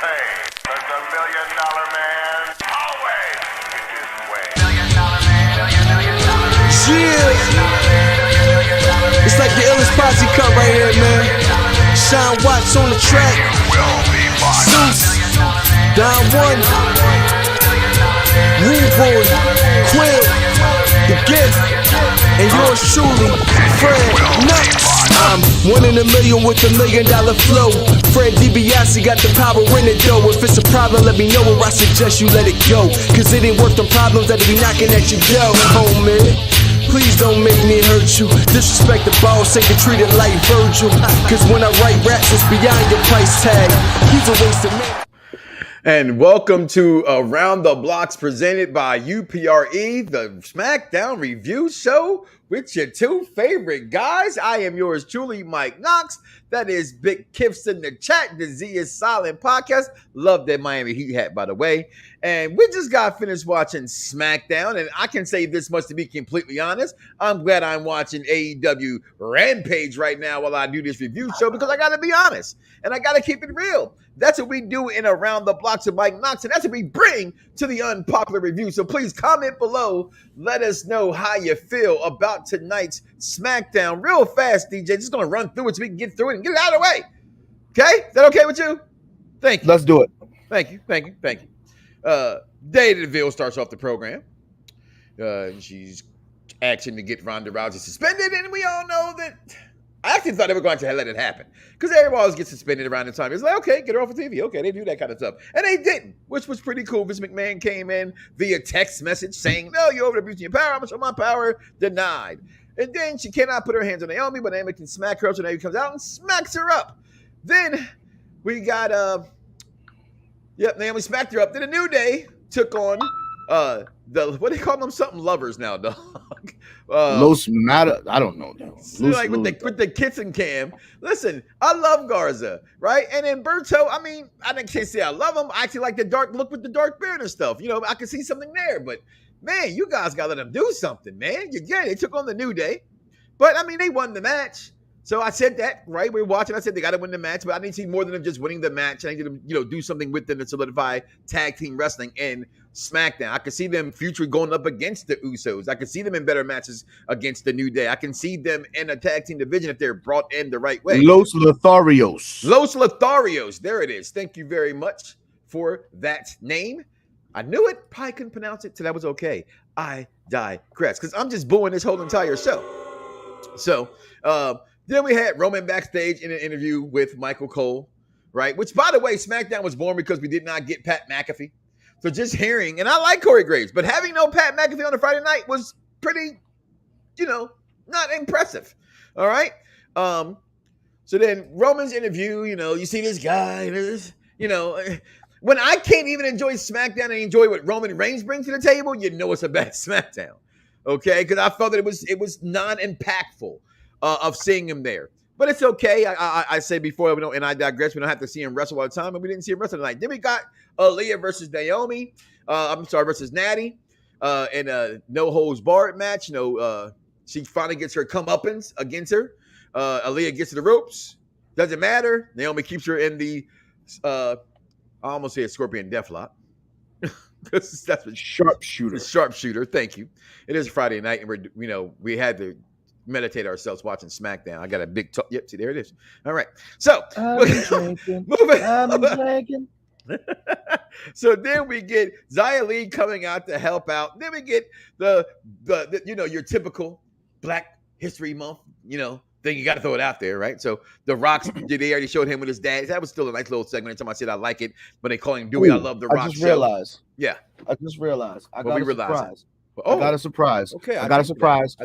But the $1 million man always gets his way. Yeah. It's like the illest posse cut right here, man. Sean Watts on the track. Zeus, Don One, Rude Boy, Quill, The Gift, and yours truly, Fred Knoxxx. I'm 1 in a million with $1 million flow. Fred DiBiase got the power in it though. If it's a problem, let me know, or I suggest you let it go. Cause it ain't worth the problems that'll be knocking at your door, homie. Please don't make me hurt you. Disrespect the boss, ain't treated like Virgil. Cause when I write raps, it's beyond your price tag. He's a waste of man. And welcome to Around the Blocks presented by UPRE, the Smackdown review show with your two favorite guys. I am yours truly, Mike Knoxxx. That is Big Kiffs in the chat. The Z is Silent podcast. Love that Miami Heat hat, by the way. And we just got finished watching Smackdown. And I can say this much to be completely honest. I'm glad I'm watching AEW Rampage right now while I do this review show because I got to be honest. And I got to keep it real. That's what we do in Around the Blocks with Mike Knoxxx, and that's what we bring to the unpopular review. So please comment below. Let us know how you feel about tonight's Smackdown. Real fast, DJ. Just going to run through it so we can get through it and get it out of the way. Okay? Is that okay with you? Thank you. Let's do it. Thank you. Day DeVille starts off the program. She's asking to get Ronda Rousey suspended, and we all know that... I actually thought they were going to let it happen because everybody always gets suspended around the time. It's like, okay, get her off of TV. Okay, they do that kind of stuff. And they didn't, which was pretty cool. Vince McMahon came in via text message saying, no, you're over abusing your power. I'm going to show my power. Denied. And then she cannot put her hands on Naomi, but Naomi can smack her up. So Naomi comes out and smacks her up. Then we got, Naomi smacked her up. Then a New Day took on what do they call them? Something lovers now, dog. Los Matter, I don't know. Like with the kitchen cam. Listen, I love Garza, right? And then Berto, I mean, I can't say I love him. I actually like the dark look with the dark beard and stuff. You know, I can see something there. But man, you guys gotta let them do something, man. They took on the New Day, but I mean, they won the match. So I said that, right? We were watching. I said they got to win the match, but I didn't see more than them just winning the match. I needed them, do something with them to solidify tag team wrestling in SmackDown. I could see them future going up against the Usos. I could see them in better matches against the New Day. I can see them in a tag team division if they're brought in the right way. Los Lotharios. There it is. Thank you very much for that name. I knew it. Probably couldn't pronounce it, so that was okay. I digress because I'm just booing this whole entire show. So, then we had Roman backstage in an interview with Michael Cole, right? Which, by the way, SmackDown was born because we did not get Pat McAfee. So just hearing, and I like Corey Graves, but having no Pat McAfee on a Friday night was pretty, not impressive. All right? So then Roman's interview, you see this guy, when I can't even enjoy SmackDown and enjoy what Roman Reigns brings to the table, it's a bad SmackDown. Okay? Because I felt that it was non-impactful. Of seeing him there. But it's okay. I said before, and I digress, we don't have to see him wrestle all the time, and we didn't see him wrestle tonight. Then we got Aaliyah versus Naomi. Versus Natty. In a no-holds-barred match. She finally gets her comeuppance against her. Aaliyah gets to the ropes. Doesn't matter. Naomi keeps her in the, I almost said Scorpion Deathlock. That's what Sharpshooter. Thank you. It is Friday night, and we had to meditate ourselves watching SmackDown. I got a big talk. Yep, see, there it is. All right. So, moving. So then we get Xia Li coming out to help out. Then we get the your typical Black History Month, thing. You got to throw it out there, right? So the Rock's, they already showed him with his dad. That was still a nice little segment. Anytime I said I like it, but they call him Dewey. I love the Rock. I just realized. I got a surprise. Okay. I got a surprise. I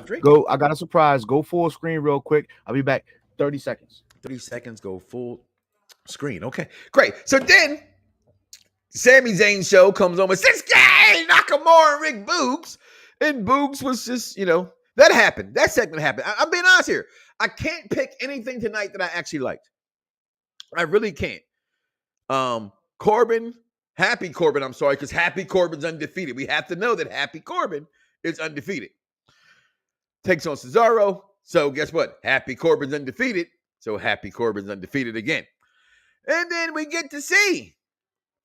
got a surprise. Go full screen real quick. I'll be back. 30 seconds. 30 seconds. Go full screen. Okay. Great. So then Sami Zayn show comes on with Shinsuke Nakamura and Rick Boogs. And Boogs was just, that happened. That segment happened. I'm being honest here. I can't pick anything tonight that I actually liked. I really can't. Happy Corbin, I'm sorry, because Happy Corbin's undefeated. We have to know that Happy Corbin is undefeated. Takes on Cesaro. So guess what? Happy Corbin's undefeated. So Happy Corbin's undefeated again. And then we get to see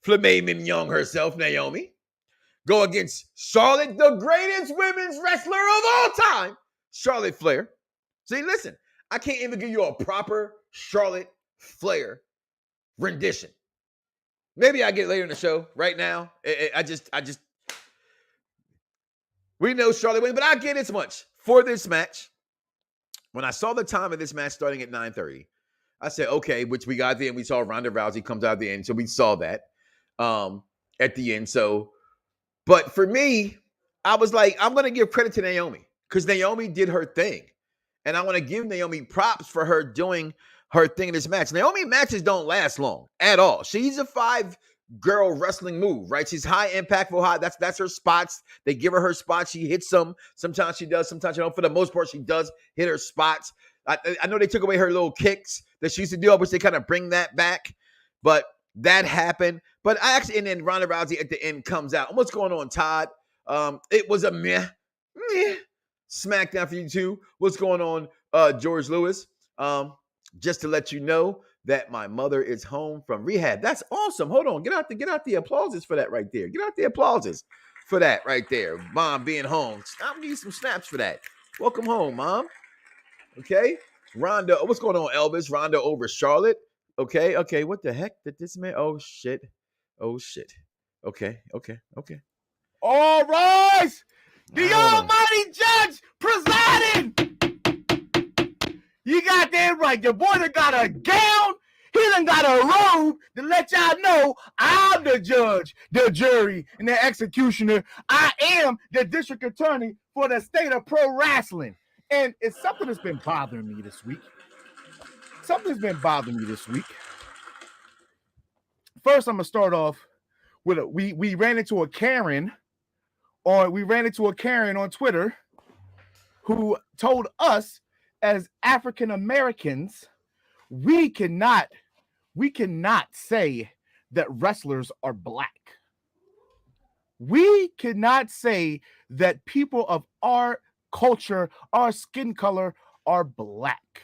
Filet Mignon herself, Naomi, go against Charlotte, the greatest women's wrestler of all time, Charlotte Flair. See, listen, I can't even give you a proper Charlotte Flair rendition. Maybe I get it later in the show. Right now, we know Charlotte wins, but I get as much for this match. When I saw the time of this match starting at 9:30, I said, okay, which we got at the end. We saw Ronda Rousey comes out at the end, so we saw that at the end. So, but for me, I was like, I'm going to give credit to Naomi because Naomi did her thing. And I want to give Naomi props for her doing her thing in this match. Naomi matches don't last long at all. She's a 5-girl wrestling move, right? She's high impactful, high. That's her spots. They give her spots. She hits them. Sometimes she does. Sometimes she don't. For the most part, she does hit her spots. I know they took away her little kicks that she used to do. I wish they kind of bring that back. But that happened. But and then Ronda Rousey at the end comes out. What's going on, Todd? It was a meh Smackdown for you too. What's going on, George Lewis? Just to let you know that my mother is home from rehab. That's awesome. Hold on. Get out the applauses for that right there. Get out the applauses for that right there. Mom being home. I'm gonna need some snaps for that. Welcome home, Mom. Okay. Ronda. What's going on, Elvis? Ronda over Charlotte. Okay. What the heck did this man? Oh shit. Okay. All rise. The Almighty Judge presiding. You got that right. Your boy done got a gown. He done got a robe to let y'all know I'm the judge, the jury, and the executioner. I am the district attorney for the state of pro wrestling. And it's something that's been bothering me this week. First, I'm going to start off with we ran into a Karen on Twitter who told us as African Americans, we cannot say that wrestlers are black. We cannot say that people of our culture, our skin color are black.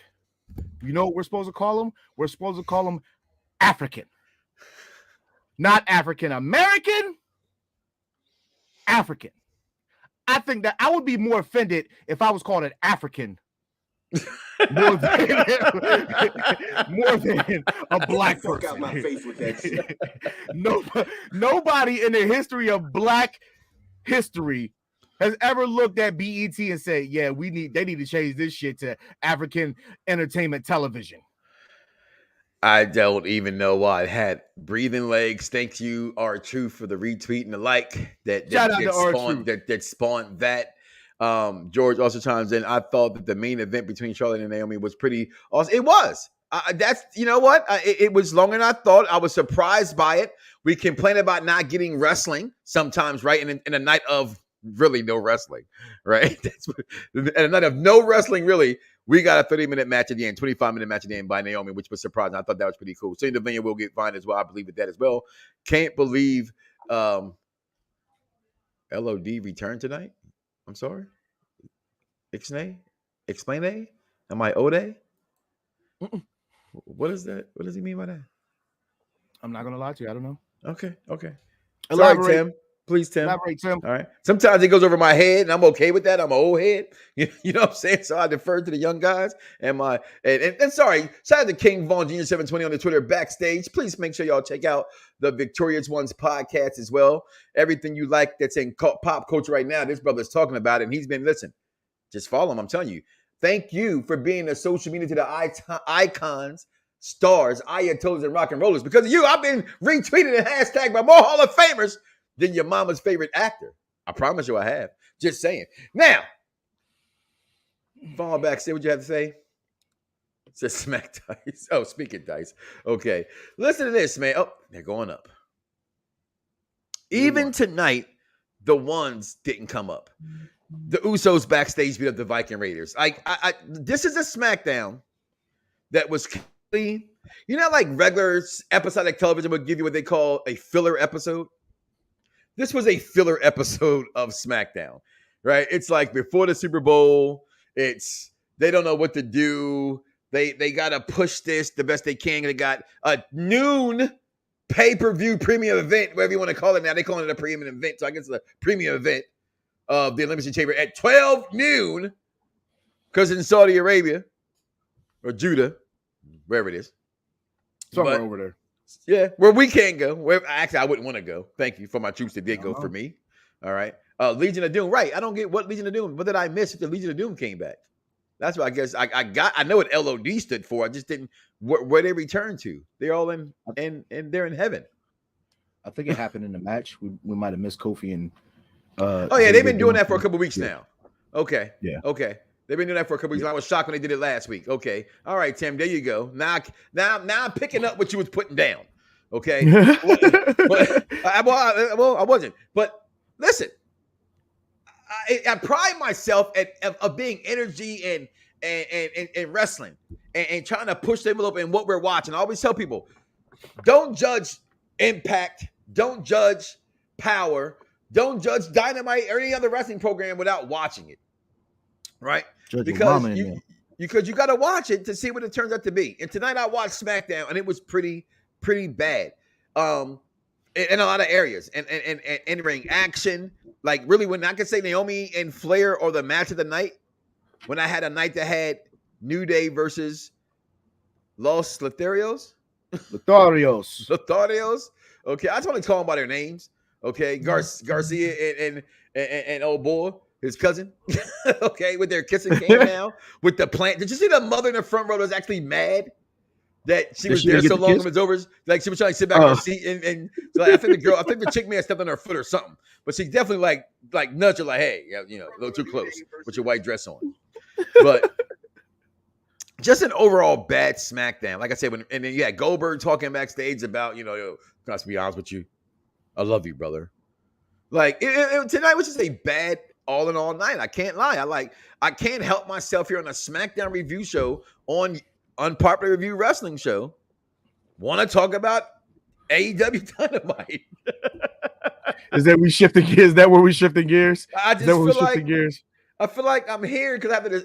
You know what we're supposed to call them? We're supposed to call them African. Not African American, African. I think that I would be more offended if I was called an African more than a black person. Out my face with that shit. Nobody in the history of black history has ever looked at BET and said, yeah, they need to change this shit to African entertainment television. I don't even know why. It had breathing legs. Thank you, R-Truth, for the retweet and the like that spawned that. George also chimes in. I thought that the main event between Charlotte and Naomi was pretty awesome. It was. That's, you know what? It was longer than I thought. I was surprised by it. We complain about not getting wrestling sometimes, right? In a night of really no wrestling, right? And a night of no wrestling, really. We got a 30-minute match at the end, 25-minute match at the end by Naomi, which was surprising. I thought that was pretty cool. So in the venue will get fine as well. I believe that as well. Can't believe LOD returned tonight. I'm sorry. Explain a? Am I Ode? What is that? What does he mean by that? I'm not going to lie to you. I don't know. Okay. Elaborate. Sorry, Tim. Please, Tim. Elaborate, Tim. All right. Sometimes it goes over my head, and I'm okay with that. I'm an old head. You know what I'm saying? So I defer to the young guys. And sorry, shout out to King Vaughn Jr. 720 on the Twitter backstage. Please make sure y'all check out the Victorious Ones podcast as well. Everything you like that's in pop culture right now, this brother's talking about it, and he's been, listen, just follow him. I'm telling you. Thank you for being a social media to the icons, stars, ayatollahs, and rock and rollers. Because of you, I've been retweeted and hashtagged by more Hall of Famers than your mama's favorite actor. I promise you I have. Just saying. Now, fall back. Say what you have to say. It says smack dice. Oh, speaking dice. Okay. Listen to this, man. Oh, they're going up. Even tonight, the ones didn't come up. The Usos backstage beat up the Viking Raiders. This is a SmackDown that was clean. You know, like regular episodic television would give you what they call a filler episode. This was a filler episode of SmackDown, right? It's like before the Super Bowl. They don't know what to do. They got to push this the best they can. They got a noon pay-per-view premium event, whatever you want to call it now. They call it a premium event, so I guess it's a premium event of the Elimination Chamber at 12 noon, because in Saudi Arabia or Judah, wherever it is, somewhere over there. Yeah, where we can't go. Where actually I wouldn't want to go. Thank you for my troops that did go for me. All right, Legion of Doom. Right, I don't get what Legion of Doom. What did I miss if the Legion of Doom came back? That's what I guess I got. I know what LOD stood for. I just didn't where they return to. They're all in and they're in heaven. I think it happened in the match. We might have missed Kofi and. Oh yeah, they've been doing that for a couple weeks now. Okay. Yeah. Okay. They've been doing that for a couple weeks. I was shocked when they did it last week. Okay. All right, Tim. There you go. Now I'm picking up what you was putting down. Okay. But I wasn't. But listen, I pride myself of being energy and wrestling and trying to push the envelope in what we're watching. I always tell people, don't judge Impact, don't judge Power, don't judge Dynamite or any other wrestling program without watching it. Right? Because you got to watch it to see what it turns out to be. And tonight I watched SmackDown and it was pretty bad. In a lot of areas and in-ring action. Like really when I could say Naomi and Flair or the match of the night, when I had a night that had New Day versus Los Lotharios. Lotharios. Okay, I just want to call them by their names. Okay, Garcia and old boy, his cousin. Okay, with their kissing cam now with the plant. Did you see the mother in the front row that was actually mad that she was there so long it was over? Like she was trying to sit back in her seat and so like, I think the chick may have stepped on her foot or something, but she definitely like nudged her like, hey, you know, a little too close with your white dress on. But just an overall bad SmackDown. Like I said, and then you had Goldberg talking backstage about, you know, yo, can I be honest with you? I love you, brother. Like tonight was just a bad all in all night. I can't lie. I can't help myself here on a SmackDown review show on Unpopular Review Wrestling Show. Want to talk about AEW Dynamite? Is that we shifting gears? Is that where we shifting gears? I just feel like gears? I feel like I'm here because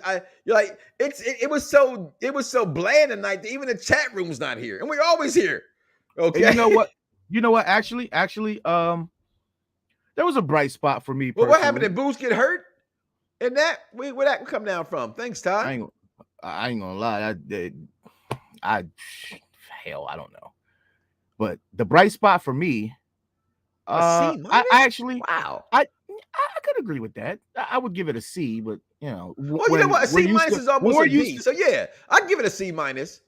it was so bland tonight that even the chat room's not here, and we're always here. Okay, and you know what? Actually, there was a bright spot for me. Well, what happened? Did Boots get hurt? And where that come down from? Thanks, Todd. I ain't gonna lie. I don't know. But the bright spot for me, I could agree with that. I would give it a C, but you know, well, you know what? A C minus is almost a B. So yeah, I'd give it a C minus.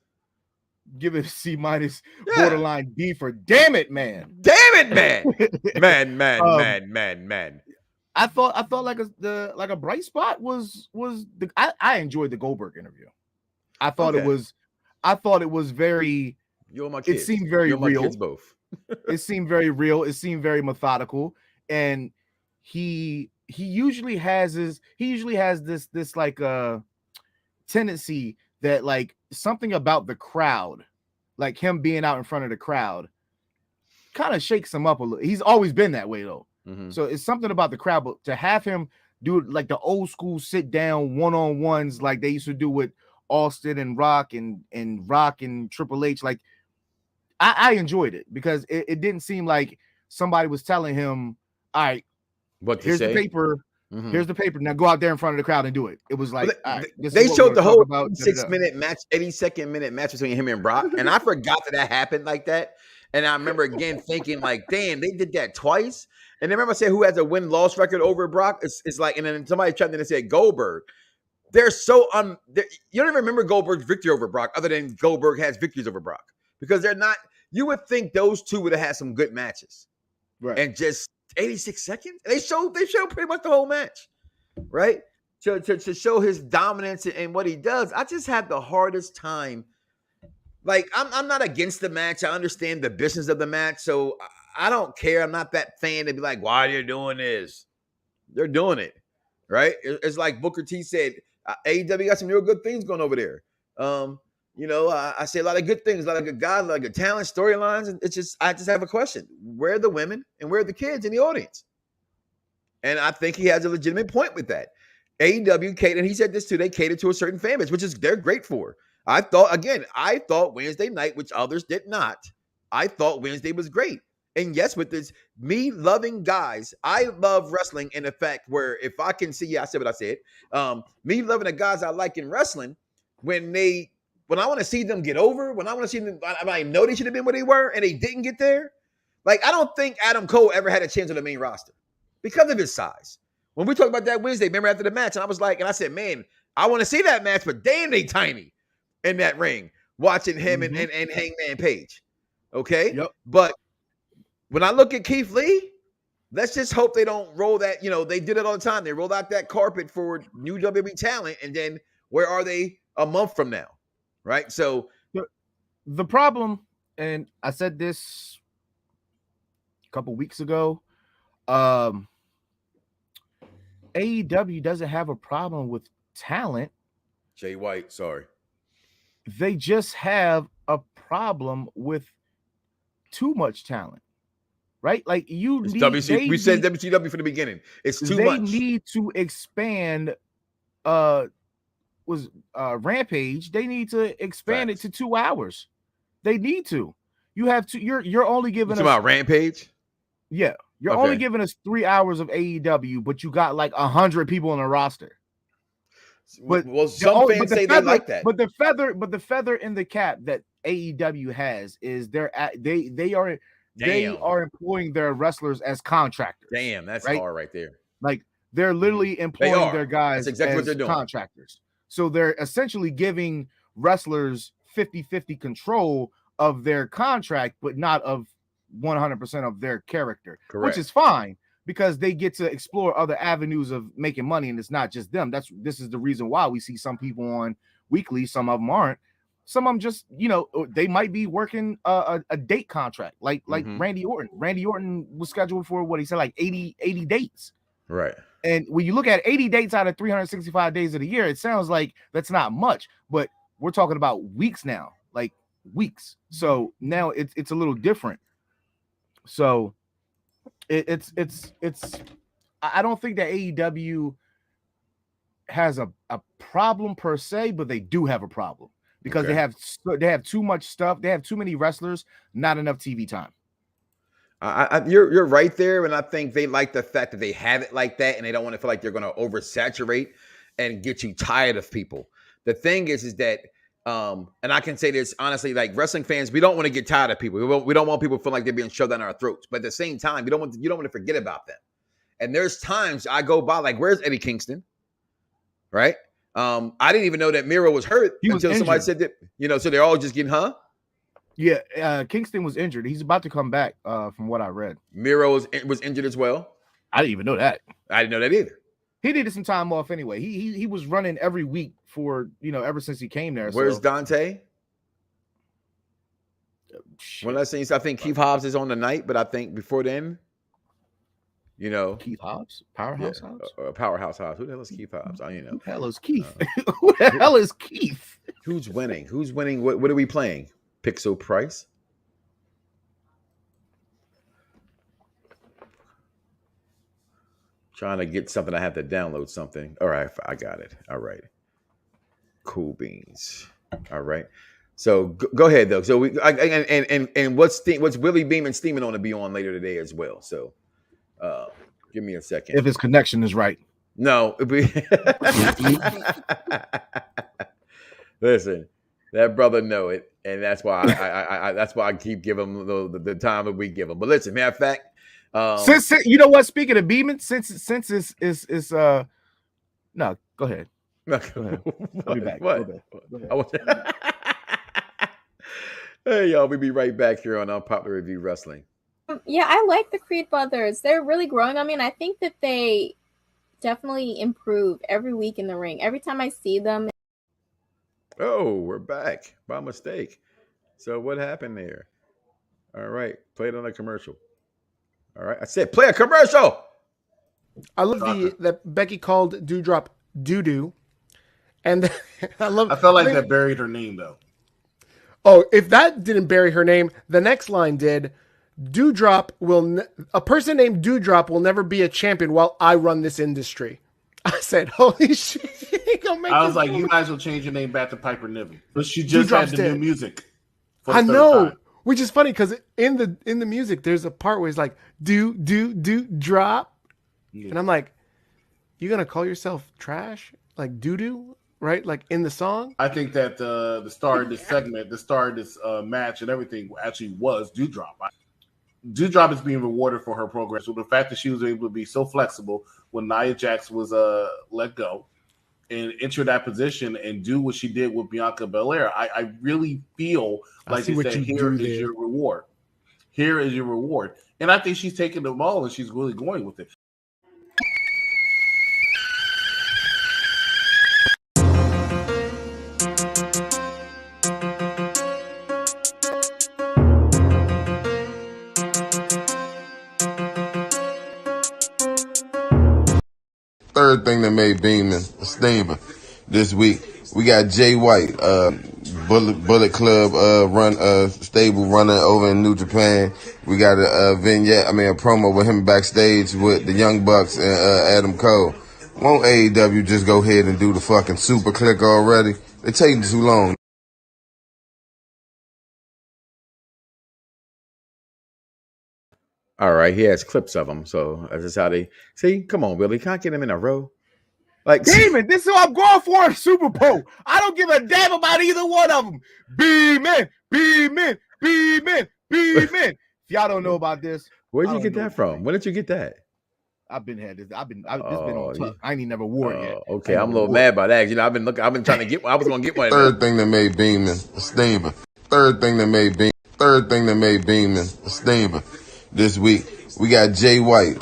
Give it a C minus, borderline D for damn it, man. Damn it, man. man. I thought like a bright spot was I enjoyed the Goldberg interview. I thought it was very. You're my kids. It seemed very real. Kids both. It seemed very real. It seemed very methodical, and he usually has this like tendency that like something about the crowd, like him being out in front of the crowd, kind of shakes him up a little. He's always been that way though. Mm-hmm. So it's something about the crowd, but to have him do like the old school sit down one-on-ones like they used to do with Austin and Rock and Triple H, like I enjoyed it because it didn't seem like somebody was telling him, all right, here's the paper. Mm-hmm. Here's the paper. Now go out there in front of the crowd and do it. It was like they showed the whole 6-minute match, 82nd-minute match between him and Brock, and I forgot that happened like that. And I remember again thinking like, damn, they did that twice. And I remember saying who has a win-loss record over Brock? It's like, and then somebody tried to say Goldberg. They're so you don't even remember Goldberg's victory over Brock, other than Goldberg has victories over Brock, because they're not. You would think those two would have had some good matches, right? And just 86 seconds, they showed pretty much the whole match, right? To show his dominance and what he does. I just had the hardest time. Like I'm not against the match. I understand the business of the match, so I don't care. I'm not that fan to be like, why are you doing this? They're doing it, right? It's like Booker T said, AEW got some real good things going over there. You know, I say a lot of good things, a lot of good guys, a lot of good talent, storylines. And I just have a question. Where are the women and where are the kids in the audience? And I think he has a legitimate point with that. AEW catered, and he said this too, they cater to a certain fan base, which is they're great for. I thought Wednesday night, which others did not, I thought Wednesday was great. And yes, with this, me loving guys, I love wrestling in the fact where if I can see, I said what I said. Me loving the guys I like in wrestling, when I want to see them get over, when I want to see them, I know they should have been where they were and they didn't get there. Like, I don't think Adam Cole ever had a chance on the main roster because of his size. When we talked about that Wednesday, remember after the match, and I said, man, I want to see that match, but damn, they tiny in that ring, watching him and Hangman Page. Okay? Yep. But when I look at Keith Lee, let's just hope they don't roll that. They did it all the time. They rolled out that carpet for new WWE talent, and then where are they a month from now? Right? So the problem, and I said this a couple weeks ago, AEW doesn't have a problem with talent. Jay White, sorry. They just have a problem with too much talent. Right? Like we said WCW from the beginning. It's too much. They need to expand Rampage. They need to expand it to 2 hours. They need to. You have to, you're only giving us about Rampage? Yeah. You're only giving us 3 hours of AEW, but you got like 100 people on the roster. But some fans say they like that. But the feather in the cap that AEW has is they are employing their wrestlers as contractors. Damn, that's hard right there. Like they're literally employing their guys exactly as what they're doing. Contractors. So they're essentially giving wrestlers 50-50 control of their contract, but not of 100% of their character. Correct. Which is fine because they get to explore other avenues of making money, and it's not just them. This is the reason why we see some people on weekly, some of them aren't. Some of them just, they might be working a date contract, like Randy Orton. Randy Orton was scheduled for what he said, like 80 dates. Right. And when you look at 80 dates out of 365 days of the year, it sounds like that's not much, but we're talking about weeks now, like weeks. So now it's a little different. So it's I don't think that AEW has a problem per se, but they do have a problem. Because they have too much stuff. They have too many wrestlers, not enough TV time. You're right there, and I think they like the fact that they have it like that, and they don't want to feel like they're going to oversaturate and get you tired of people. The thing is that, and I can say this honestly, like wrestling fans, we don't want to get tired of people. We don't want people to feel like they're being shoved down our throats. But at the same time, you don't want to forget about them. And there's times I go by, like, where's Eddie Kingston? Right? I didn't even know that Miro was hurt until somebody said that, so they're all just getting, Yeah, Kingston was injured. He's about to come back, from what I read. Miro was injured as well. I didn't even know that. I didn't know that either. He needed some time off anyway. He was running every week for, ever since he came there. Where's Dante? When I think Keith Hobbs is on the night, but I think before then, Keith Hobbs? Powerhouse Hobbs? Powerhouse Hobbs. Who the hell is Keith Hobbs? Who the hell is Keith? Who the hell is Keith? Who's winning? What are we playing? Pixel Price? Trying to get something. I have to download something. All right, I got it. All right. Cool beans. All right. So go ahead though. So what's Willie Beeman steaming on to be on later today as well. So give me a second. If his connection is right. No. Listen, that brother know it, and that's why I keep giving him the time that we give him. But listen, matter of fact, since you know what, speaking of Beeman, since it's no, go ahead. No, go ahead. I'll be back. What? Go ahead. Hey y'all, we'll be right back here on Unpopular Review Wrestling. Yeah, I like the Creed brothers. They're really growing on me, and I think that they definitely improve every week in the ring. Every time I see them. Oh, we're back by mistake. So what happened there? All right, play it on a commercial. All right, I said play a commercial. I love that Becky called Doudrop doo-doo. And I felt like that buried her name, though. Oh, if that didn't bury her name, the next line did. A person named Doudrop will never be a champion while I run this industry. I said, holy shit. I was like, you might as well change your name back to Piper Niven. But she just had the new music. I know. Which is funny because in the music, there's a part where it's like do drop, and I'm like, you gonna call yourself trash like doo doo, right? Like in the song. I think that the star of this segment, the star of this match, and everything actually was Dewdrop. Dewdrop is being rewarded for her progress. So the fact that she was able to be so flexible when Nia Jax was let go and enter that position and do what she did with Bianca Belair, I really feel like they said, here is your reward. Here is your reward. And I think she's taking the ball and she's really going with it. Third thing that made Beeman steaming this week, we got Jay White, Bullet Club stable runner over in New Japan. We got a promo with him backstage with the Young Bucks and Adam Cole. Won't AEW just go ahead and do the fucking super click already? They're taking too long. All right, he has clips of them, so that's just how they see. Come on, Willie, can't get him in a row. Like, Demon, this is what I'm going for. Super Bowl. I don't give a damn about either one of them. Beeman. If y'all don't know about this, where'd you get that from? When did you get that? I've been had this. This been on tough. I ain't never wore it yet. Okay, I'm a little mad about that. You know, I've been trying to get one. I was gonna get one. Third thing that made Beeman steaming. Third thing that made Beeman steaming this week, we got Jay White,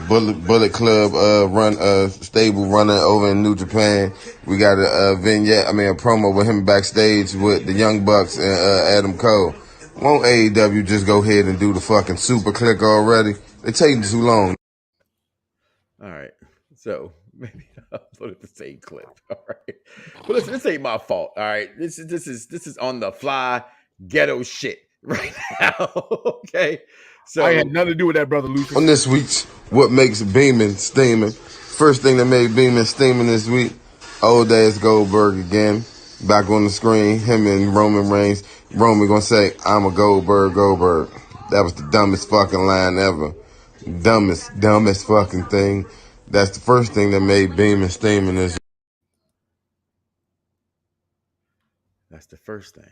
Bullet Club stable runner over in New Japan. We got a promo with him backstage with the Young Bucks and Adam Cole. Won't AEW just go ahead and do the fucking super click already? They're taking too long. All right, so maybe I'll upload the same clip. All right, but listen, this ain't my fault. All right, this is on the fly ghetto shit right now. Okay, so I had nothing to do with that, brother Lucius. On this week's What Makes Beeman Steaming, first thing that made Beeman steaming this week, old ass Goldberg again, back on the screen, him and Roman Reigns. Roman gonna say, I'm a Goldberg. That was the dumbest fucking line ever. Dumbest fucking thing. That's the first thing that made Beeman steaming this. That's the first thing.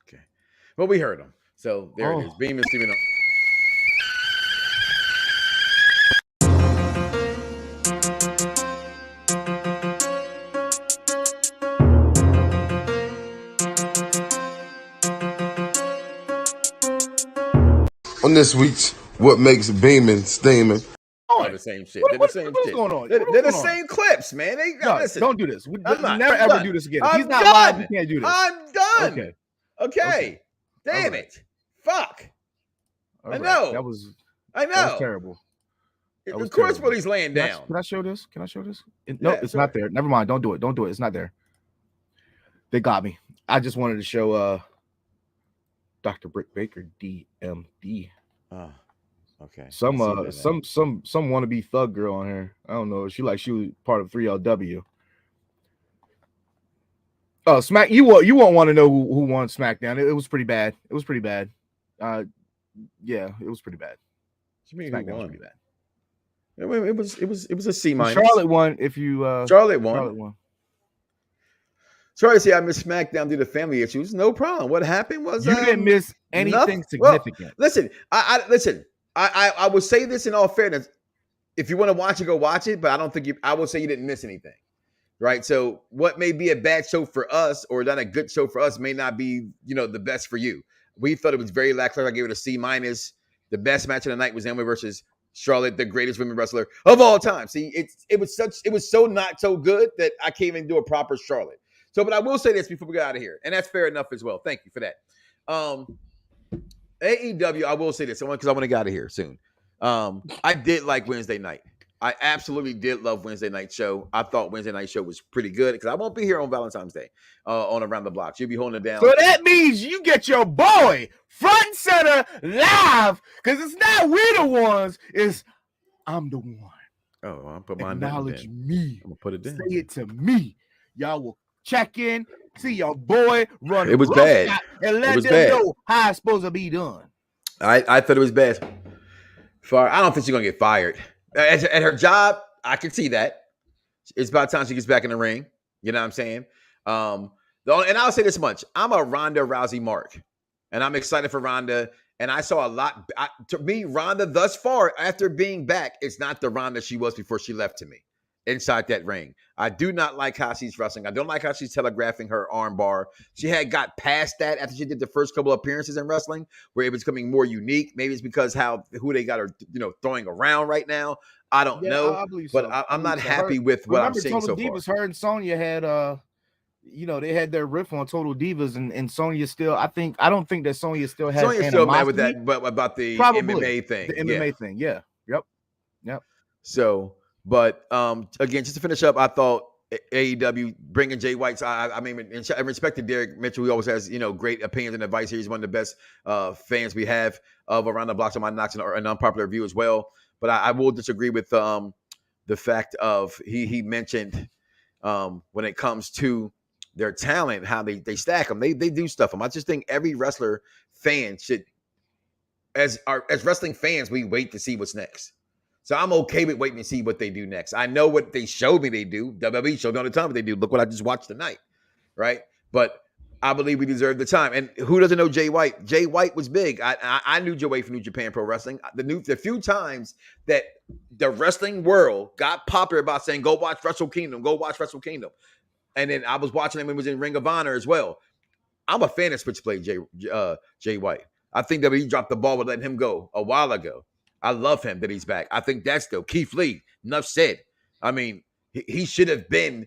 Okay. Well, we heard him. So there it is. Beeman steaming on this week's What Makes Beeman Steaming. the same shit. They're the same shit. What's going on? They're the same clips, man. Listen, don't do this. I'm not. Never I'm ever done. do this again. I'm He's not done. live. We can't do this. I'm done. Okay. Damn All right. it. Fuck. All I right. know. That was terrible. Of course, Willie's laying down. Can I show this? No, it's not there. Never mind. Don't do it. It's not there. They got me. I just wanted to show Dr. Britt Baker, DMD. Oh, okay. Some wannabe thug girl on here. I don't know. She was part of 3LW. Oh, you won't want to know who won SmackDown. It was pretty bad. Yeah, it was pretty bad. What you mean SmackDown who won? was pretty bad. It was a C minus. Charlotte won. Charlotte won. Sorry to say I missed SmackDown due to family issues. No problem. What happened was you didn't miss anything significant. Well, listen. I will say this in all fairness. If you want to watch it, go watch it. But I don't think I will say you didn't miss anything. Right. So what may be a bad show for us or not a good show for us may not be, the best for you. We thought it was very lackluster. I gave it a C minus. The best match of the night was Naomi versus Charlotte, the greatest women wrestler of all time. See, it was so not so good that I can't even do a proper Charlotte. So, but I will say this before we get out of here, and that's fair enough as well. Thank you for that. AEW, I will say this because I want to get out of here soon. I did like Wednesday night. I absolutely did love Wednesday night show. I thought Wednesday night show was pretty good because I won't be here on Valentine's Day on Around the Block. You'll be holding it down. So that means you get your boy front and center live because it's not we the ones, it's I'm the one. Oh, I'll put mine down. Acknowledge me. I'm going to put it down. Say it to me. Y'all will check in, see your boy run. It was bad. And let It was them bad. know how it's supposed to be done. I thought it was bad. I don't think she's gonna get fired. At her job, I can see that. It's about time she gets back in the ring. You know what I'm saying? And I'll say this much: I'm a Ronda Rousey mark, and I'm excited for Ronda. And I saw a lot. To me, Ronda thus far, after being back, is not the Ronda she was before she left to me inside that ring. I do not like how she's wrestling. I don't like how she's telegraphing her arm bar. She had got past that after she did the first couple of appearances in wrestling, where it was becoming more unique. Maybe it's because who they got her, throwing around right now. I don't know, I believe but so. I'm not happy with what I'm seeing so Divas, far. her and Sonya had they had their riff on Total Divas, and Sonya still. I don't think that Sonya still has. Sonya's still mad with that, but about the MMA thing. The MMA thing, yeah. Yep. So, but again, just to finish up, I thought AEW bringing Jay White. I mean, I respect to Derek Mitchell. He always has great opinions and advice here. He's one of the best fans we have of Around the Blocks on my Knoxxx and an unpopular view as well. But I will disagree with the fact of he mentioned when it comes to their talent, how they stack them, they do stuff them. I just think every wrestler fan should, as wrestling fans, we wait to see what's next. So I'm okay with waiting to see what they do next. I know what they showed me they do. WWE showed me all the time what they do. Look what I just watched tonight, right? But I believe we deserve the time. And who doesn't know Jay White? Jay White was big. I knew Jay White from New Japan Pro Wrestling. The few times that the wrestling world got popular about saying, go watch Wrestle Kingdom, go watch Wrestle Kingdom. And then I was watching him when he was in Ring of Honor as well. I'm a fan of Switchblade Jay White. I think that he dropped the ball with letting him go a while ago. I love him that he's back. I think that's dope. Keith Lee, enough said. I mean, he should have been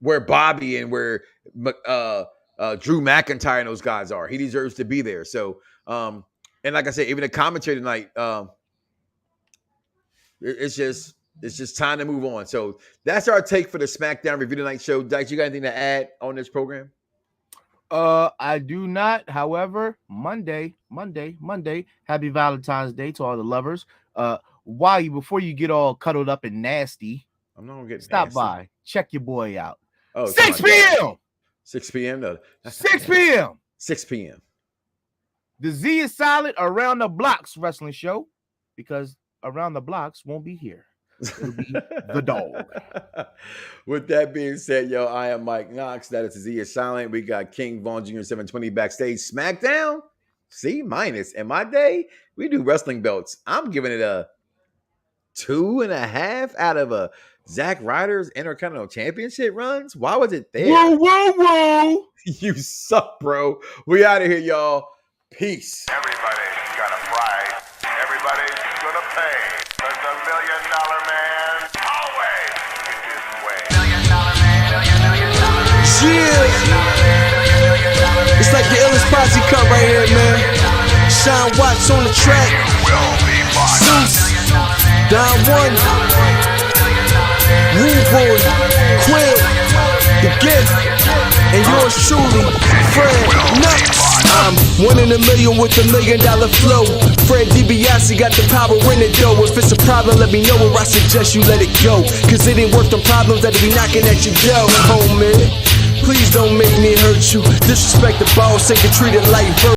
where Bobby and where Drew McIntyre and those guys are. He deserves to be there. So, and like I said, even the commentary tonight, it's just time to move on. So that's our take for the SmackDown Review Tonight show. Dykes, you got anything to add on this program? I do not. However, Monday, happy Valentine's Day to all the lovers. Before you get all cuddled up and nasty, I'm not gonna get stop nasty. by, check your boy out. Oh, 6 p.m. 6 p.m. No. 6 p.m. 6 p.m. The Z is silent Around the Blocks wrestling show because Around the Blocks won't be here. It'll be the dog. With that being said, I am Mike Knoxxx. That is Z is silent. We got King Von Jr. 720 backstage. SmackDown, C-. In my day, we do wrestling belts. I'm giving it a 2.5 out of a Zack Ryder's Intercontinental Championship runs. Why was it there? Whoa. You suck, bro. We out of here, y'all. Peace. Everybody's got a price. Everybody's gonna pay. But the $1 million man always gets his way. $1 million man. Yeah. It's like the illest posse cut right here, man. Sean Watts on the track. Zeus, Don One, Rude Boy, Quill, The Gift, and yours truly, Fred Knoxxx. I'm 1 in a million with $1 million flow. Fred DiBiase got the power in it though. If it's a problem, let me know, or I suggest you let it go. Cause it ain't worth the problems that'll be knocking at your door, homie. Please don't make me hurt you. Disrespect the boss, ain't get treated like